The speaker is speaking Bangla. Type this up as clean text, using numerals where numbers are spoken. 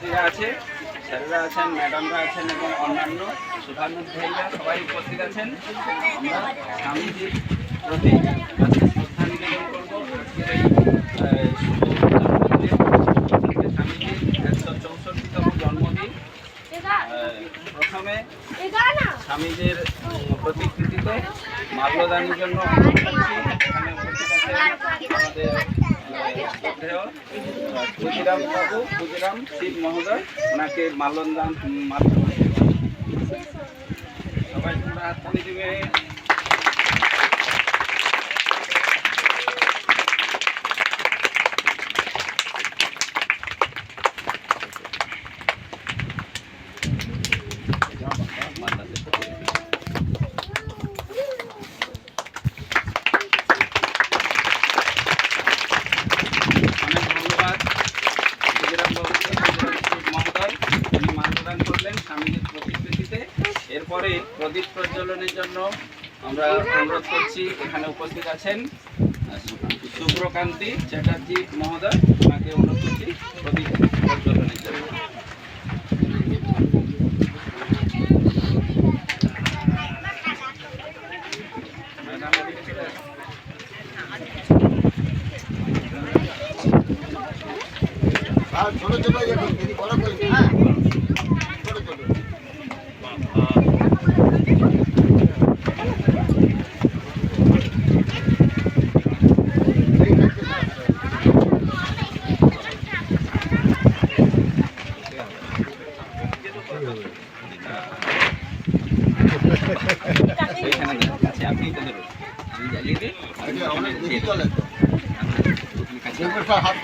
সভাপতিরা আছে, স্যারেরা আছেন, ম্যাডামরা আছেন এবং অন্যান্য শুভানুধ্যায়ীরা সবাই উপস্থিত আছেন। আমরা স্বামীজির প্রতি আজকে শ্রদ্ধা নিবেদন করবো। আজকের এই স্বামীজির 164তম জন্মদিন। প্রথমে স্বামীজির প্রতিকৃতিতে মাল্যদানের জন্য এখানে উপস্থিত আছেন আমাদের ক্ষুদিরাম বাবু, ক্ষুদিরাম শিব মহোদয়, ওনাকে মাল্যদান সবাই তোমরা হাততালি দিবে। স্বামীজির প্রতিকৃতিতে। এরপরে প্রদীপ প্রজ্বলনের জন্য আমরা অনুরোধ করছি, এখানে উপস্থিত আছেন শুভ্রকান্তি চ্যাটার্জি মহোদয়, ওনাকে অনুরোধ করছি প্রদীপ প্রজ্বলনের জন্য। ছোট ছোট বড় করি, হ্যাঁ ছোট ছোট আপনি তো ধরুন, আমি জ্বালিয়ে দিই, অনেক বেশি চলে তো হাত